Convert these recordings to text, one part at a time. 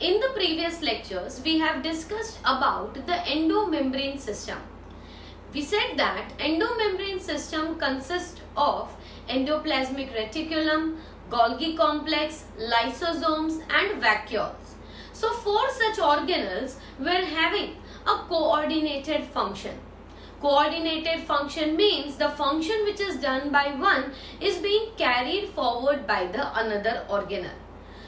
In the previous lectures, we have discussed about the endomembrane system. We said that endomembrane system consists of endoplasmic reticulum, Golgi complex, lysosomes and vacuoles. So 4 such organelles were having a coordinated function. Coordinated function means the function which is done by one is being carried forward by the another organelle.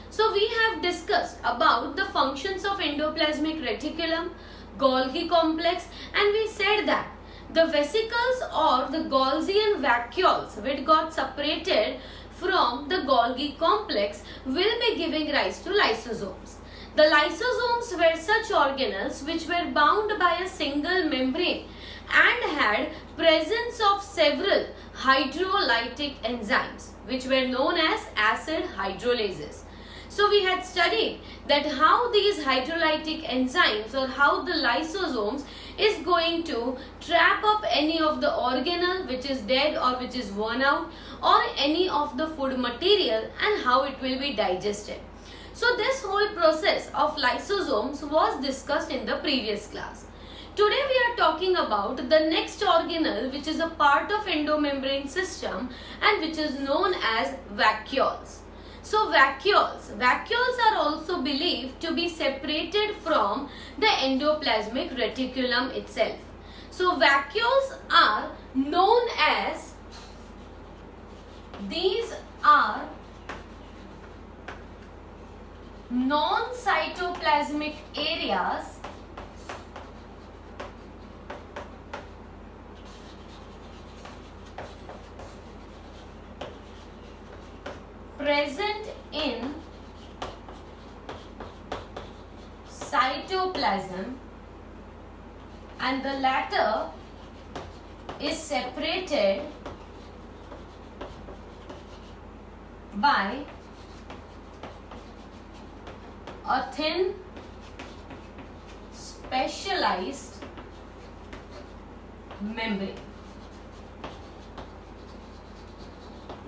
So we have discussed about the functions of endoplasmic reticulum, Golgi complex, and we said that the vesicles or the Golgian vacuoles which got separated from the Golgi complex will be giving rise to lysosomes. The lysosomes were such organelles which were bound by a single membrane and had presence of several hydrolytic enzymes which were known as acid hydrolases. So we had studied that how these hydrolytic enzymes or how the lysosomes is going to trap up any of the organelle which is dead or which is worn out or any of the food material and how it will be digested. So this whole process of lysosomes was discussed in the previous class. Today we are talking about the next organelle which is a part of endomembrane system and which is known as vacuoles. So vacuoles are also believed to be separated from the endoplasmic reticulum itself. So vacuoles are known as, these are non-cytoplasmic areas present in cytoplasm, and the latter is separated by a thin specialized membrane.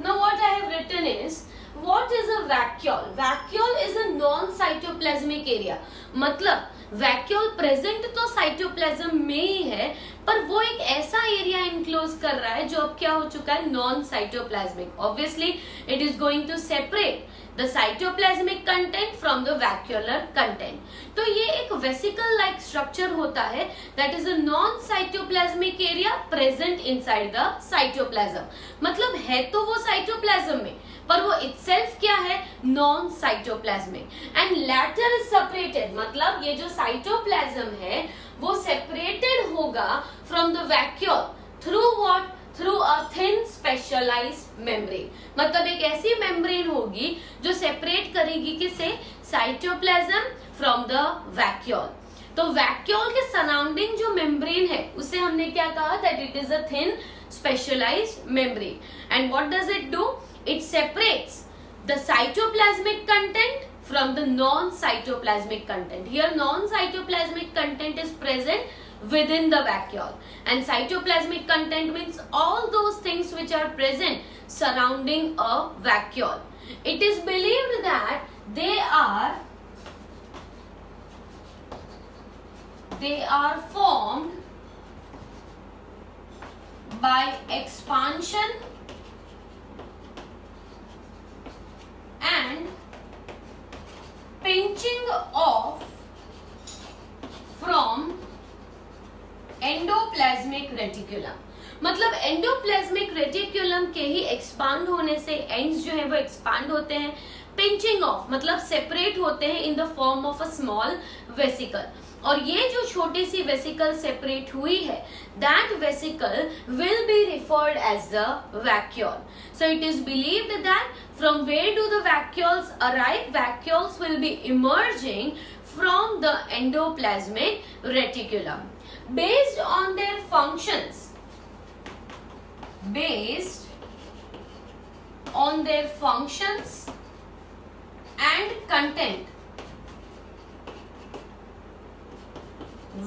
Now what I have written is, what is a vacuole? Vacuole is a non-cytoplasmic area. मतलब vacuole present तो cytoplasm में ही है पर वो एक ऐसा area enclose कर रहा है जो अब क्या हो चुका है, non cytoplasmic. Obviously it is going to separate the cytoplasmic content from the vacuolar content. तो ये एक वेसिकल लाइक स्ट्रक्चर होता है that is a non cytoplasmic area present inside the cytoplasm. मतलब है तो वो साइटोप्लाज्म में पर वो इटसेल्फ क्या है, non cytoplasmic. And later is separated, मतलब ये जो साइटोप्लाज्म है वो सेपरेटेड होगा from the vacuole through what, through a thin specialised membrane. मतलब एक ऐसी मेम्ब्रेन होगी जो सेपरेट करेगी किसे, साइटोप्लाज्म फ्रॉम द वैक्यूल. तो वैक्यूल के सराउंडिंग जो मेम्ब्रेन है उसे हमने क्या कहा, that it is a thin specialised membrane. And what does it do, it separates the cytoplasmic content from the non-cytoplasmic content. Here non-cytoplasmic content is present within the vacuole and cytoplasmic content means all those things which are present surrounding a vacuole. It is believed that they are formed by expansion and pinching off from endoplasmic reticulum. मतलब endoplasmic reticulum के ही expand होने से ends जो है वो expand होते हैं. Pinching of मतलब सेपरेट होते हैं in the form of a small vesicle. और ये जो छोटी सी वेसिकल सेपरेट हुई है, that vesicle will be referred as the vacuole. So it is believed that from where do the vacuoles arrive? Vacuoles will be emerging from the endoplasmic reticulum. Based on their functions and content,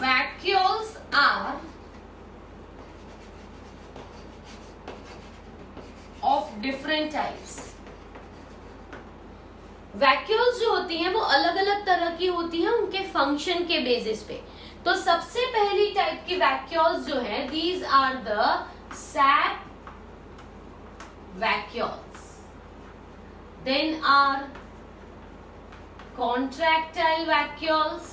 vacuoles are of different types. Vacuoles जो होती हैं वो अलग अलग तरह की होती हैं उनके फंक्शन के बेसिस पे। तो सबसे पहली टाइप की वैक्यूल्स जो है, these are the sap vacuoles, then are contractile vacuoles,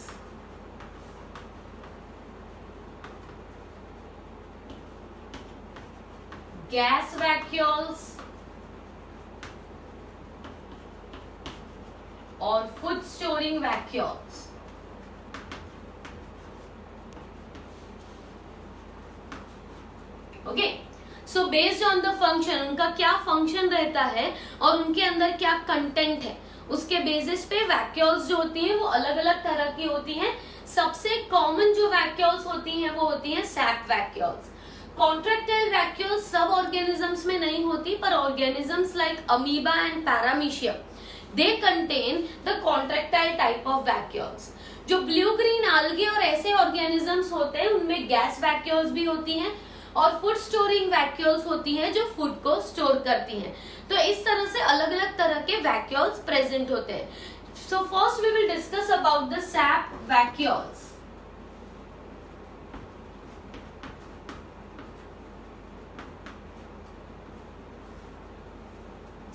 gas vacuoles और food storing vacuoles। ओके, सो बेस्ड ऑन द फंक्शन, उनका क्या फंक्शन रहता है और उनके अंदर क्या कंटेंट है, उसके बेसिस पे वैक्यूल्स जो होती हैं वो अलग अलग तरह की होती हैं। सबसे कॉमन जो वैक्यूल्स होती हैं वो होती हैं सैप वैक्यूल्स। कॉन्ट्रैक्टाइल वैक्यूल्स सब ऑर्गेनिजम्स में नहीं होती, पर organisms like amoeba and paramecium they contain the contractile type of vacuoles. जो ब्लू ग्रीन algae और ऐसे ऑर्गेनिजम्स होते हैं उनमें गैस वैक्यूल्स भी होती हैं और फूड स्टोरिंग वैक्यूल्स होती हैं जो फूड को स्टोर करती हैं। तो इस तरह से अलग अलग तरह के वैक्यूल्स प्रेजेंट होते हैं। So first we will discuss about the sap vacuoles.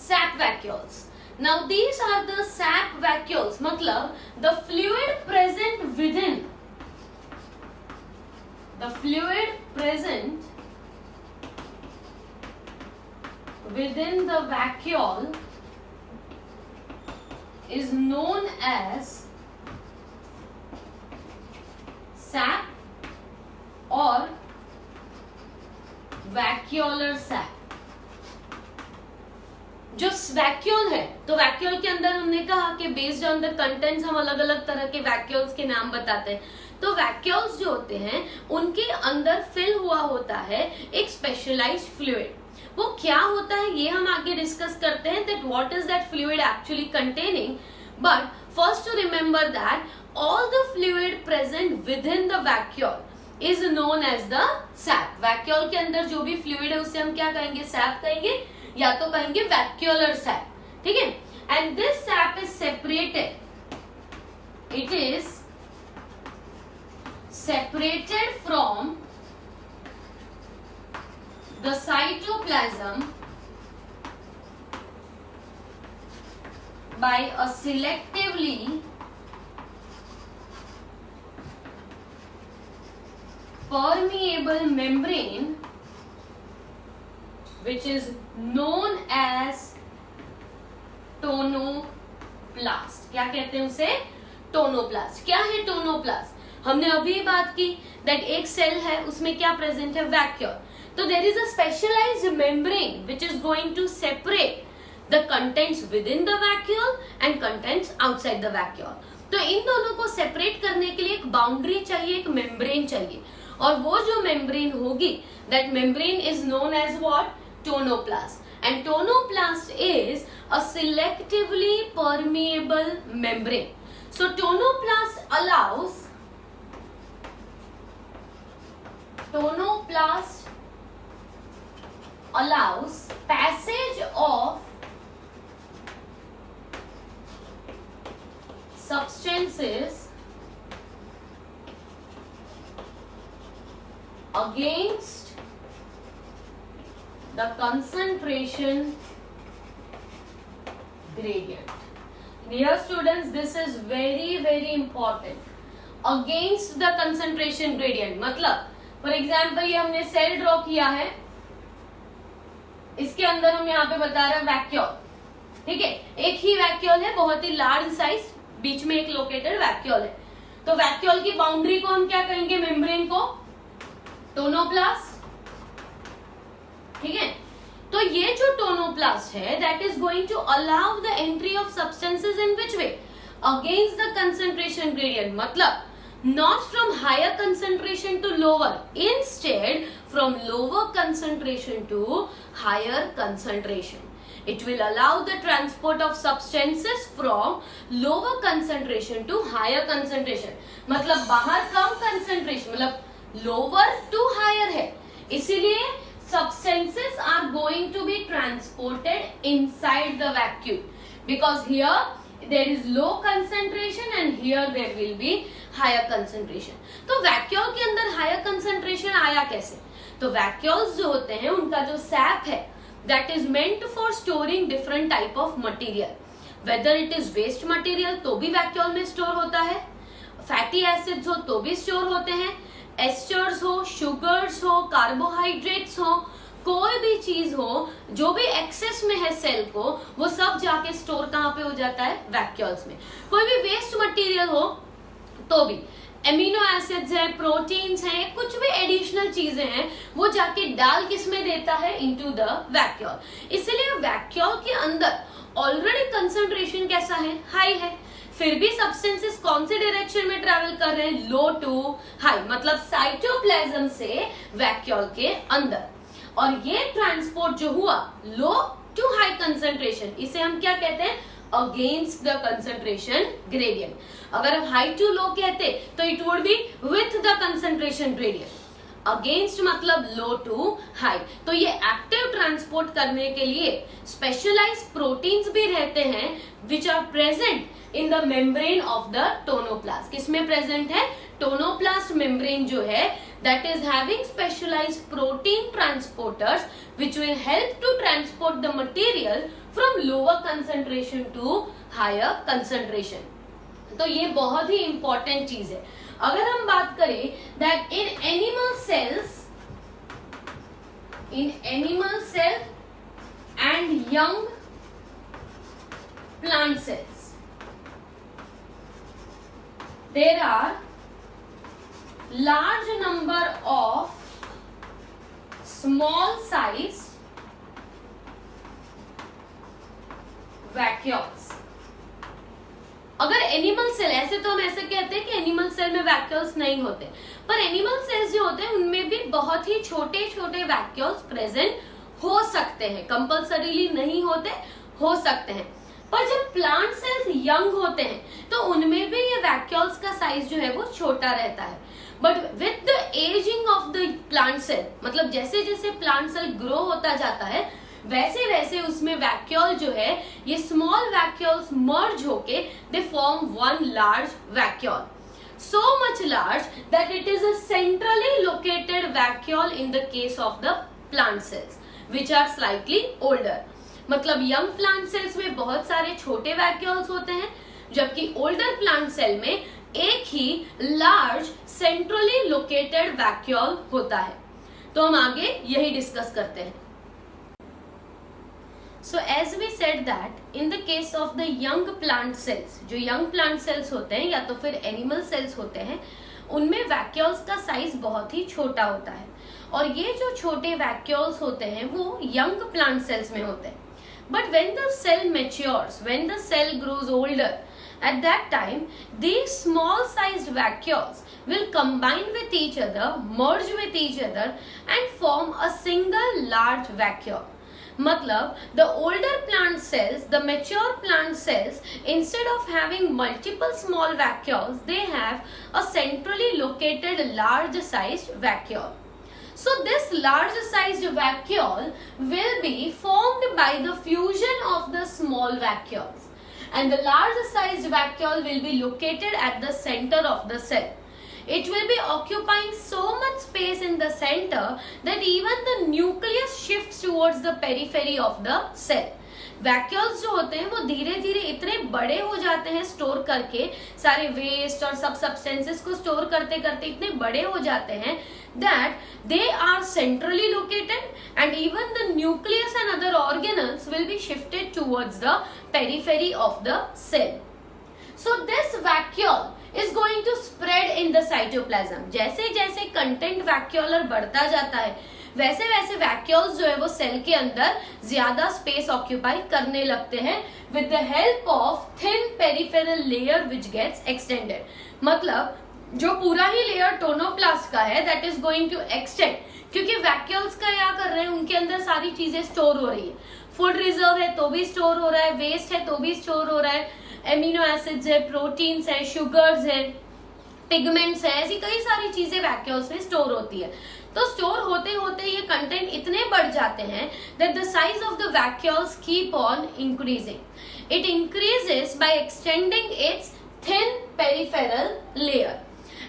Sap vacuoles, now these are the sap vacuoles, मतलब the fluid present within, the fluid present within the vacuole is known as sap or vacuolar sap। जो vacuole है, तो vacuole के अंदर हमने कहा कि based ऑन द कंटेंट्स हम अलग अलग तरह के वैक्यूल्स के नाम बताते हैं। तो वैक्यूल्स जो होते हैं उनके अंदर फिल हुआ होता है एक स्पेशलाइज्ड फ्लूइड। वो क्या होता है ये हम आगे डिस्कस करते हैं, that what is that fluid actually containing. But first to remember that all the fluid present within the vacuole is known as the sap. Vacuole के अंदर जो भी फ्लूइड है उससे हम क्या कहेंगे, सैप कहेंगे या तो कहेंगे वैक्यूलर सैप, ठीक है। And this SAP is separated, it is separated from the cytoplasm by a selectively permeable membrane which is known as tonoplast. क्या कहते हैं उसे, टोनोप्लास्ट। क्या है टोनोप्लास्ट, हमने अभी बात की दैट एक सेल है उसमें क्या प्रेजेंट है, वैक्यूल। तो there is a specialised membrane which is going to separate the contents within the vacuole and contents outside the vacuole. तो इन दोनों को सेपरेट करने के लिए एक बाउंड्री चाहिए, एक मेम्ब्रेन चाहिए, और वो जो मेम्ब्रेन होगी that membrane is known as what, tonoplast. And tonoplast is a selectively permeable membrane. So tonoplast allows passage of substances against the concentration gradient. Dear students, this is very important. Against the concentration gradient मतलब for example ये हमने cell draw किया है, इसके अंदर हम यहाँ पे बता रहे हैं वैक्यूल, ठीक है। एक ही वैक्यूल है, बहुत ही लार्ज साइज, बीच में एक लोकेटेड वैक्यूल है। तो वैक्यूल की बाउंड्री को हम क्या कहेंगे, मेम्ब्रेन को टोनोप्लास्ट, ठीक है। तो ये जो टोनोप्लास्ट है that is going to allow the entry of substances in which way, against the concentration gradient, मतलब not from higher concentration to lower, instead from lower concentration to higher concentration. It will allow the transport of substances from lower concentration to higher concentration. मतलब बाहर कम concentration, मतलब lower to higher है, इसीलिए substances are going to be transported inside the vacuole, because here there is low concentration and here there will be higher concentration. तो vacuole के अंदर higher concentration आया कैसे? तो वैक्यूल्स जो होते हैं उनका जो सैप है that is meant for storing different type of material. Whether it is waste material तो भी वैक्यूल में स्टोर होता है, फैटी एसिड्स हो तो भी स्टोर होते हैं, एस्टर्स हो, शुगर्स हो, कार्बोहाइड्रेट्स हो, कोई भी चीज हो जो भी एक्सेस में है सेल को, वो सब जाके स्टोर कहाँ पे हो जाता है? वैक्यूल्स में. कोई भी वेस्ट मटेरियल हो तो भी, एमिनो एसिड्स है, प्रोटीन्स हैं, कुछ भी एडिशनल चीजें हैं, वो जाके डाल किस में देता है? Into the vacuole. इसलिए वैक्यूल के अंदर ऑलरेडी कंसंट्रेशन कैसा है? हाई है. फिर भी सब्सटेंसेस कौन से डायरेक्शन में ट्रैवल कर रहे हैं? लो टू हाई, मतलब साइटोप्लाज्म से वैक्यूल के अंदर. और ये ट्रांसपोर्ट जो हुआ लो टू हाई कंसंट्रेशन, इसे हम क्या कहते हैं? Against the concentration gradient. अगर हम हाई टू लो कहते तो it would be with the concentration gradient. Against मतलब लो टू हाई. तो ये एक्टिव ट्रांसपोर्ट करने के लिए स्पेशलाइज्ड प्रोटीन्स भी रहते हैं which are present in the membrane of the tonoplast. किसमें प्रेजेंट है? टोनोप्लास्ट मेम्ब्रेन जो है that is having specialized protein transporters which will help to transport the material from lower concentration to higher concentration. तो ये बहुत ही important चीज है. अगर हम बात करें that in animal cells and young plant cells, there are large number of small size vacuoles. अगर एनिमल सेल, ऐसे तो हम ऐसे कहते हैं कि एनिमल सेल में वैक्यूल्स नहीं होते, पर एनिमल सेल्स जो होते हैं उनमें भी बहुत ही छोटे छोटे वैक्यूल्स प्रेजेंट हो सकते हैं. कंपल्सरीली नहीं होते, हो सकते हैं. पर जब प्लांट सेल्स यंग होते हैं तो उनमें भी ये वैक्यूल्स का साइज जो है वो छोटा रहता है. But with the ageing of the plant cell, मतलब जैसे जैसे प्लांट सेल ग्रो होता जाता है वैसे वैसे उसमें वैक्यूल जो है ये स्मॉल वैक्यूल्स मर्ज होके they form one large vacuole. So much large that it is a centrally located vacuole in the case of the plant cells which are slightly older. मतलब यंग प्लांट सेल्स में बहुत सारे छोटे vacuoles होते हैं, जबकि older plant cell में एक ही लार्ज सेंट्रली लोकेटेड वैक्यूल होता है. तो हम आगे यही डिस्कस करते हैं. So as we said that in the case of the young plant cells, जो young plant cells होते हैं या तो फिर animal cells होते हैं, उनमें वैक्यूल्स का साइज बहुत ही छोटा होता है. और ये जो छोटे वैक्यूल्स होते हैं वो young plant cells में होते हैं. But when the cell matures, when the cell grows older, at that time these small sized vacuoles will combine with each other, merge with each other and form a single large vacuole. मतलब the older plant cells, the mature plant cells, instead of having multiple small vacuoles, they have a centrally located large sized vacuole. So this large sized vacuole will be formed by the fusion of the small vacuoles, and the large sized vacuole will be located at the center of the cell. It will be occupying so much space in the center that even the nucleus shifts towards the periphery of the cell. Vacuoles जो होते हैं वो धीरे धीरे इतने बड़े हो जाते हैं स्टोर करके, सारे वेस्ट और सब सब्सटेंसेस को स्टोर करते करते इतने बड़े हो जाते हैं that they are centrally located and even the nucleus and other organelles will be shifted towards the periphery of the cell. So this vacuole is going to spread in the cytoplasm. जैसे जैसे content vacuolar बढ़ता जाता है वैसे वैसे vacuoles जो है वो सेल के अंदर ज्यादा स्पेस ऑक्यूपाई करने लगते हैं with the help of thin peripheral layer which gets extended. मतलब जो पूरा ही लेयर टोनोप्लास्ट का है that is going to extend, क्योंकि वैक्यूल्स का क्या कर रहे हैं, उनके अंदर सारी चीजें स्टोर हो रही है. फूड रिजर्व है तो भी स्टोर हो रहा है, वेस्ट है तो भी स्टोर हो रहा है, एमिनो एसिड्स है, प्रोटीन्स है, शुगर्स है, पिगमेंट्स है, ऐसी कई सारी चीजें वैक्यूल्स में स्टोर होती है. तो स्टोर होते होते ये कंटेंट इतने बढ़ जाते हैं that the size of the vacuoles keep on increasing. It increases by extending its thin peripheral layer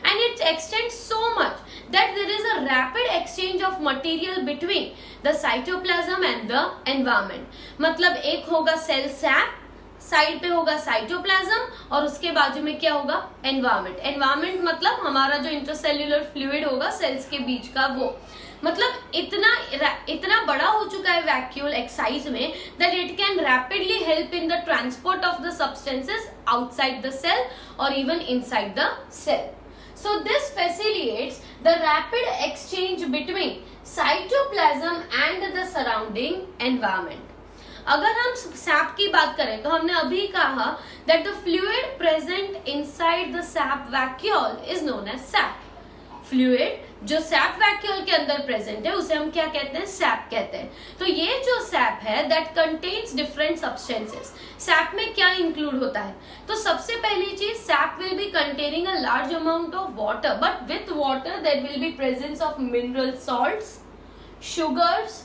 and it extends so much that there is a rapid exchange of material between the cytoplasm and the environment. मतलब एक होगा cell SAP, side पे होगा cytoplasm और उसके बाजू में क्या होगा, एनवायरमेंट. एनवायरमेंट मतलब हमारा जो इंटरसेल्यूलर फ्लूइड होगा सेल्स के बीच का, वो मतलब इतना बड़ा हो चुका है वैक्यूल एक साइज में that it can rapidly help in the transport of the substances outside the cell और even inside the cell. So this facilitates the rapid exchange between cytoplasm and the surrounding environment. अगर हम SAP की बात करें तो हमने अभी कहा that the fluid present inside the sap vacuole is known as sap. Fluid जो सैप वैक्यूल के अंदर प्रेजेंट है उसे हम क्या कहते हैं, सैप कहते हैं. तो ये जो सैप है that contains different substances. Sap में क्या इंक्लूड होता है, तो सबसे पहली चीज sap will be containing a large amount of water, but with water there will be presence of mineral salts, sugars,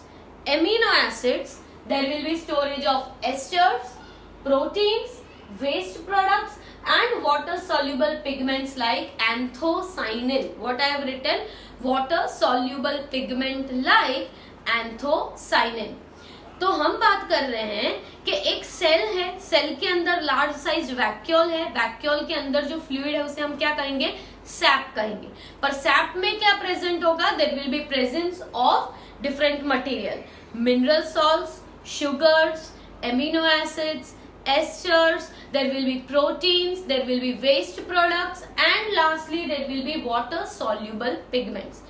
amino acids. There will be storage of esters, proteins, waste products and water soluble pigments like anthocyanin. What I have written, water soluble pigment like anthocyanin. तो हम बात कर रहे हैं कि एक cell है, cell के अंदर लार्ज साइज वैक्यूल है, वैक्यूल के अंदर जो फ्लूइड है उसे हम क्या कहेंगे, सैप कहेंगे. पर सैप में क्या प्रेजेंट होगा, there will be presence of different material, mineral salts, sugars, amino acids, esters, there will be proteins, there will be waste products and lastly there will be water soluble pigments.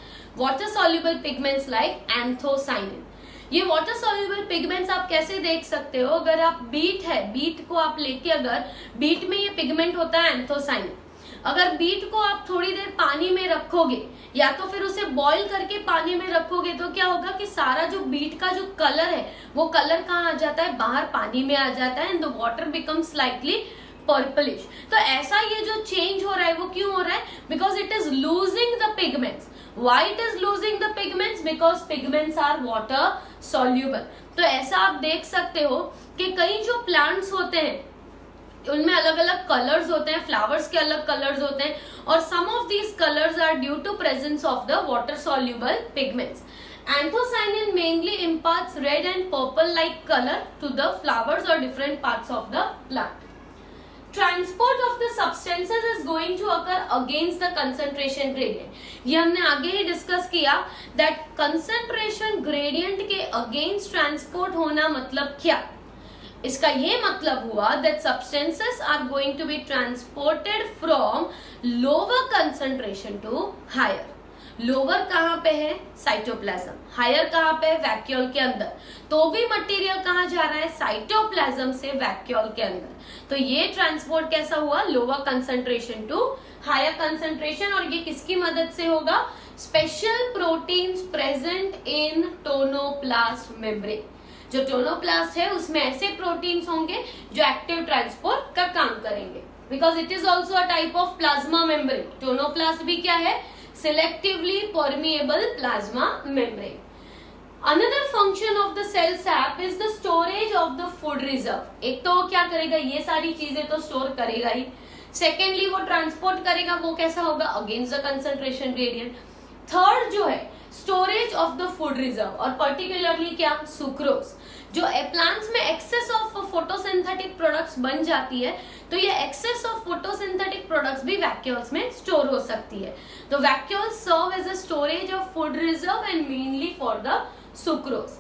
Water soluble pigments like anthocyanin. ये water soluble pigments आप कैसे देख सकते हो, अगर आप beat है, beat को आप लेके अगर बीट में ये पिगमेंट होता है एंथोसाइनिन, अगर बीट को आप थोड़ी देर पानी में रखोगे या तो फिर उसे बॉईल करके पानी में रखोगे तो क्या होगा कि सारा जो बीट का जो कलर है वो कलर कहाँ आ जाता है, बाहर पानी में आ जाता है and the water becomes slightly purplish. तो ऐसा ये जो चेंज हो रहा है वो क्यों हो रहा है, because it is losing the pigments. Why it is losing the pigments, because pigments are water soluble. तो ऐसा आप देख सकते हो कि कई जो प्लांट्स होते हैं उनमें अलग अलग कलर्स होते हैं, फ्लावर्स के अलग कलर्स होते हैं और some of these colours are due to presence of the water soluble pigments. Anthocyanin mainly imparts red and purple like color to the flowers or different parts of the plant. Transport of the substances is going to occur against the concentration gradient. ये हमने आगे ही discuss किया that concentration gradient के against transport होना मतलब क्या. इसका ये मतलब हुआ that substances are going to be transported from lower concentration to higher. Lower कहाँ पे है, साइटोप्लाज्म. हायर कहाँ पे है, वैक्यूल के अंदर. तो भी मटेरियल कहाँ जा रहा है, साइटोप्लाज्म से वैक्यूल के अंदर. तो ये ट्रांसपोर्ट कैसा हुआ, lower concentration to higher concentration. और ये किसकी मदद से होगा, special proteins present in tonoplast membrane. जो टोनोप्लास्ट है उसमें ऐसे प्रोटीन्स होंगे जो एक्टिव ट्रांसपोर्ट का काम करेंगे, because it is also a type of plasma membrane. Tonoplast भी क्या है, selectively permeable plasma membrane. Another function of the cell sap is the storage of the food reserve. एक तो क्या करेगा, ये सारी चीजें तो स्टोर करेगा ही. सेकेंडली वो ट्रांसपोर्ट करेगा, वो कैसा होगा, against the concentration gradient. Third जो है storage of the food reserve और पर्टिकुलरली क्या, सुक्रोज. जो प्लांट्स में एक्सेस ऑफ फोटोसिंथेटिक प्रोडक्ट्स बन जाती है तो ये एक्सेस ऑफ फोटोसिंथेटिक प्रोडक्ट्स भी वैक्यूल्स में स्टोर हो सकती है. तो vacuoles serve as a storage of food reserve and mainly for the sucrose.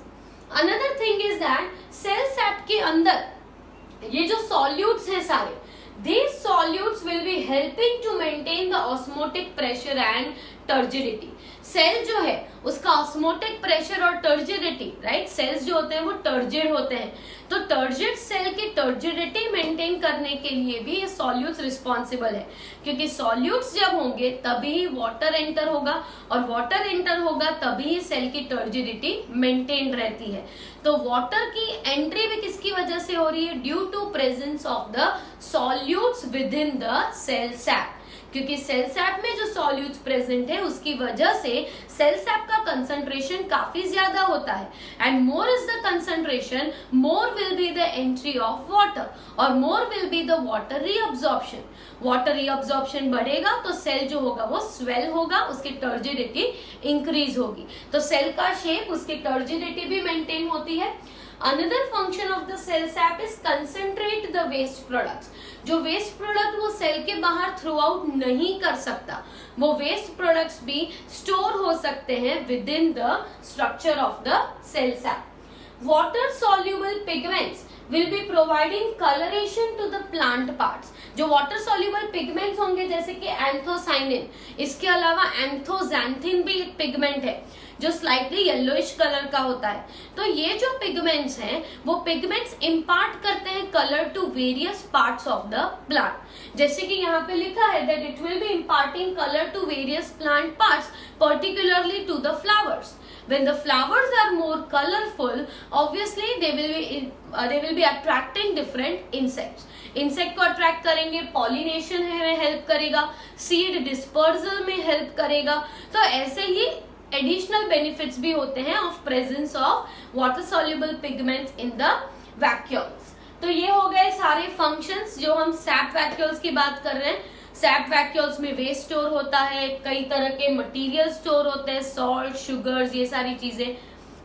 Another thing is that cell sap के अंदर ये जो सॉल्यूट्स हैं सारे, these solutes will be helping to maintain the osmotic pressure and turgidity. Cell जो है उसका osmotic pressure और टर्जिडिटी, राइट, सेल्स जो होते हैं वो टर्जिड होते हैं. तो टर्जिड सेल की टर्जिडिटी मेंटेन करने के लिए भी ये सॉल्यूट्स रिस्पॉन्सिबल है, क्योंकि सॉल्यूट्स जब होंगे तभी वाटर एंटर होगा और वाटर एंटर होगा तभी सेल की टर्जिडिटी मेंटेन रहती है. तो वाटर की एंट्री भी किसकी वजह से हो रही है, due to presence of the solutes within the cell sap. क्योंकि सेल सैप में जो सॉल्यूट्स प्रेजेंट है उसकी वजह से सेल सैप का कंसंट्रेशन काफी ज्यादा होता है, and more is the concentration more will be the entry of water और more will be the water reabsorption. Water reabsorption बढ़ेगा तो सेल जो होगा वो स्वेल होगा, उसकी टर्जिडिटी इंक्रीज होगी, तो सेल का शेप, उसकी टर्जिडिटी भी मेंटेन होती है। Another function of the cell sap is concentrate the waste products। जो वेस्ट प्रोडक्ट वो सेल के बाहर थ्रू आउट नहीं कर सकता, वो वेस्ट प्रोडक्ट्स भी स्टोर हो सकते हैं within the structure of the cell sap. Water soluble pigments will be providing coloration to the plant parts। जो वाटर soluble पिगमेंट्स होंगे जैसे कि एंथोसाइनिन, इसके अलावा एंथोजैंथिन भी एक पिगमेंट है जो स्लाइटली येलोइश कलर का होता है। तो ये जो पिगमेंट्स हैं वो पिगमेंट्स इम्पार्ट करते हैं colour to various parts of the plant. जैसे कि यहाँ पे लिखा है that it will be imparting colour to various plant parts particularly to the flowers. When the flowers are more colorful, obviously they will be attracting different insects। Insect को attract करेंगे, pollination में help करेगा, seed dispersal में help करेगा। तो ऐसे ही additional benefits भी होते हैं of presence of water soluble pigments in the vacuoles. तो ये हो गए सारे फंक्शंस जो हम सैप वैक्यूल्स की बात कर रहे हैं। सैप वैक्यूल्स में वेस्ट स्टोर होता है, कई तरह के मटेरियल स्टोर होते हैं, सॉल्ट, शुगर्स, ये सारी चीजें।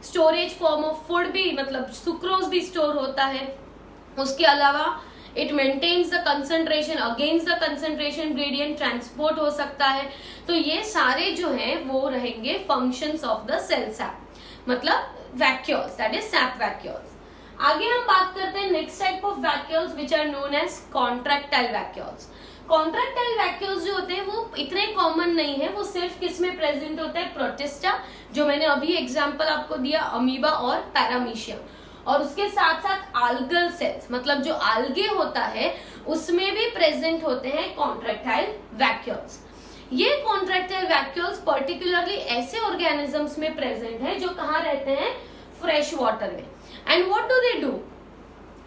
स्टोरेज फॉर्म ऑफ फूड भी, मतलब सुक्रोज भी स्टोर होता है। उसके अलावा it maintains the concentration against the concentration gradient, transport हो सकता है। तो ये सारे जो हैं वो रहेंगे functions of the cell sap, मतलब vacuoles, that is sap vacuoles. आगे हम बात करते हैं next type of vacuoles which are known as contractile vacuoles. Contractile vacuoles जो होते हैं वो इतने कॉमन नहीं है, वो सिर्फ किसमें प्रेजेंट होता है, प्रोटिस्टा, जो मैंने अभी एग्जांपल आपको दिया, अमीबा और पैरामीशियम, और उसके साथ साथ आल्गल सेल्स, मतलब जो आल्गे होता है उसमें भी प्रेजेंट होते हैं कॉन्ट्रैक्टाइल वैक्यूल्स। ये कॉन्ट्रैक्टाइल वैक्यूल्स पर्टिकुलरली ऐसे ऑर्गेनिजम्स में प्रेजेंट है जो कहाँ रहते हैं, फ्रेश वाटर में। And what do they do,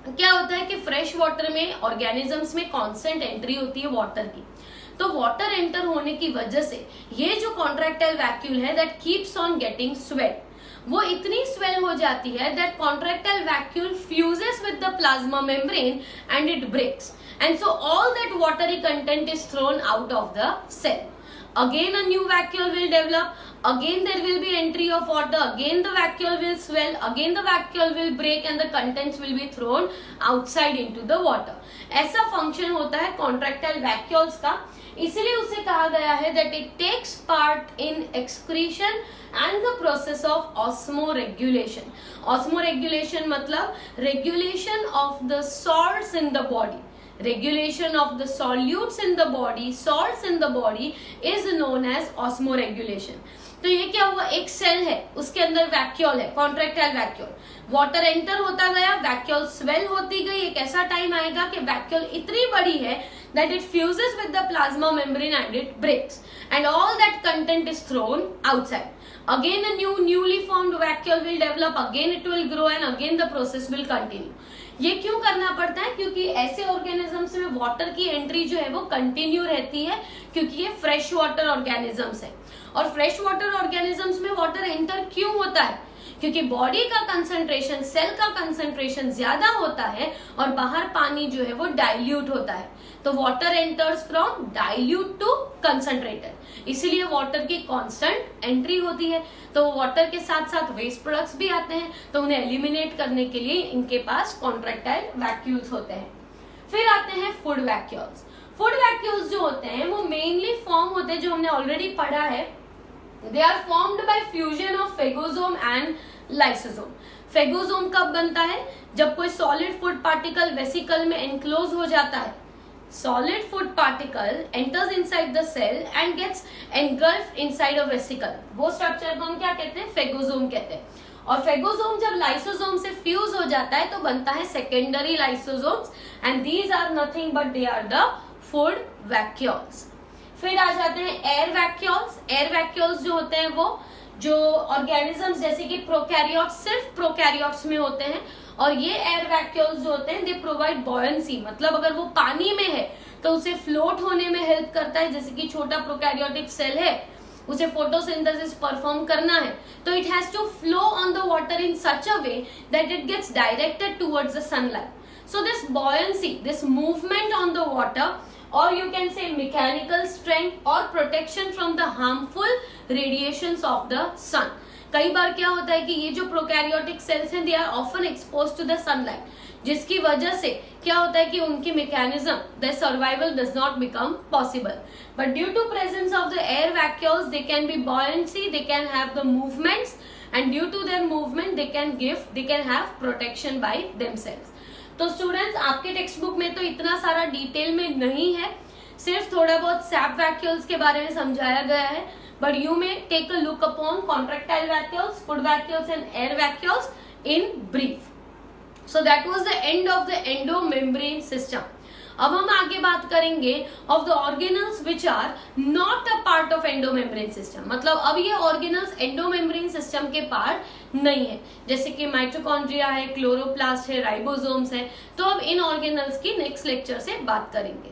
क्या होता है कि फ्रेश वाटर में ऑर्गेनिजम्स में कांस्टेंट एंट्री होती है वाटर की, तो वाटर एंटर होने की वजह से ये जो कॉन्ट्रैक्टाइल वैक्यूल है that keeps on getting swell, वो इतनी स्वेल हो जाती है that contractile vacuole fuses with the plasma membrane and it breaks, and so all that watery content is thrown out of the cell. Again a new vacuole will develop, again there will be entry of water, again the vacuole will swell, again the vacuole will break and the contents will be thrown outside into the water। ऐसा function होता है contractile vacuoles का, इसलिए उसे कहा गया है that it takes part in excretion and the process of osmoregulation। osmoregulation मतलब regulation of the salts in the body, regulation of the solutes in the body, salts in the body is known as osmoregulation। तो ये क्या हुआ, एक cell है उसके अंदर vacuole है, कॉन्ट्रैक्टाइल वैक्यूल, वाटर एंटर होता गया, वैक्यूल स्वेल होती गई, एक ऐसा टाइम आएगा कि वैक्यूल इतनी बड़ी है that it fuses with the plasma membrane and it breaks and all that content is thrown outside। Again a newly formed vacuole will develop, again it will grow and again the process will continue। ये क्यों करना पड़ता है, क्योंकि ऐसे organisms में water की entry जो है वो कंटिन्यू रहती है, क्योंकि ये फ्रेश वाटर ऑर्गेनिजम्स है। और फ्रेश वाटर ऑर्गेनिजम्स में वाटर एंटर क्यों होता है, क्योंकि बॉडी का कंसंट्रेशन, सेल का कंसंट्रेशन ज्यादा होता है और बाहर पानी जो है वो डाइल्यूट होता है, तो water enters from dilute to concentrated, इसीलिए वाटर की कांस्टेंट एंट्री होती है। तो वाटर के साथ साथ वेस्ट प्रोडक्ट्स भी आते हैं, तो उन्हें एलिमिनेट करने के लिए इनके पास कॉन्ट्रैक्टाइल वैक्यूल्स होते हैं। फिर आते हैं फूड वैक्यूल्स। फूड वैक्यूल्स जो होते हैं वो मेनली फॉर्म होते हैं, जो हमने ऑलरेडी पढ़ा है, they are formed by fusion of phagosome and lysosome. Phagosome कब बनता है, जब कोई सॉलिड फूड पार्टिकल वेसिकल में एनक्लोज हो जाता है, solid food particle enters inside the cell and gets engulfed inside a vesicle, वो स्ट्रक्चर को हम क्या कहते हैं, फेगोसोम कहते हैं। और फेगोसोम जब लाइसोसोम से फ्यूज हो जाता है तो बनता है secondary lysosomes, and these are nothing but they are the food vacuoles. फिर आ जाते हैं एयर वैक्यूल्स। एयर वैक्यूल्स जो होते हैं वो जो ऑर्गेनिजम्स जैसे कि प्रोकैरियोट्स, सिर्फ प्रोकैरियोट्स में होते हैं, और ये एयर वैक्यूल्स जो होते हैं दे प्रोवाइड बॉयंसी, मतलब अगर वो पानी में है तो उसे फ्लोट होने में हेल्प करता है, जैसे कि छोटा प्रोकैरियोटिक सेल है, उसे फोटोसिंथेसिस परफॉर्म करना है, तो it has to flow on the water in such a way that it gets directed towards the sunlight. So this buoyancy, this movement on the water, or you can say mechanical strength or protection from the harmful radiations of the sun. कई बार क्या होता है कि ये जो prokaryotic cells हैं, they are often expose to the sunlight, जिसकी वजह से क्या होता है कि उनकी mechanism, the survival does not become possible. But due to presence of the air vacuoles they can be buoyancy, they can have the movements, and due to their movement they can have protection by themselves. तो students, आपके text book में तो इतना सारा detail में नहीं है, सिर्फ थोड़ा बहुत सैप वैक्यूल्स के बारे में समझाया गया है. But you may take a look upon contractile vacuoles, food vacuoles and air vacuoles in brief. So that was the end of the endomembrane system. अब हम आगे बात करेंगे of the organelles which are not a part of endomembrane system. मतलब अब ये organelles endomembrane system के part नहीं है, जैसे कि माइटोकॉन्ड्रिया है, क्लोरोप्लास्ट है, राइबोसोम्स है. तो अब इन ऑर्गेनल्स की नेक्स्ट लेक्चर से बात करेंगे.